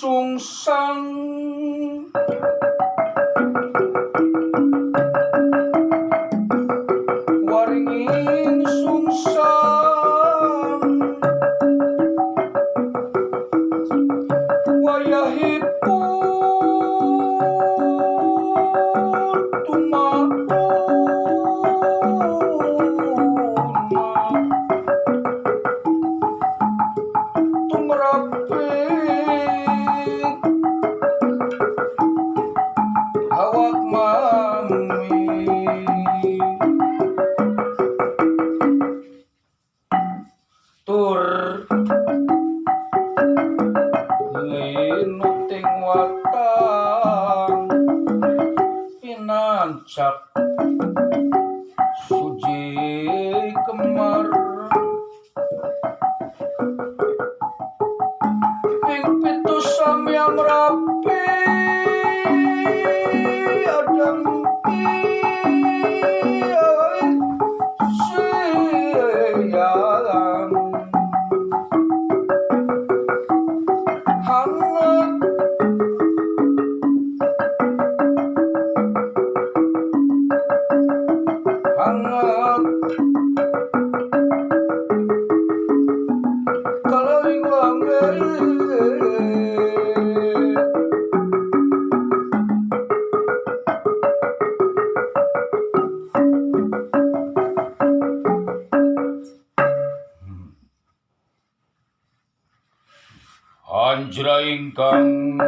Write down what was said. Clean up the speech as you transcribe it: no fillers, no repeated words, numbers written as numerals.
sungsang waringin sungsang wayahipun tumauna tumraping awak mami tur linuting watang pinancap suji kemar ping pitu samyang rapi adang siang hangat hangat kalawing wangi anjra ingkang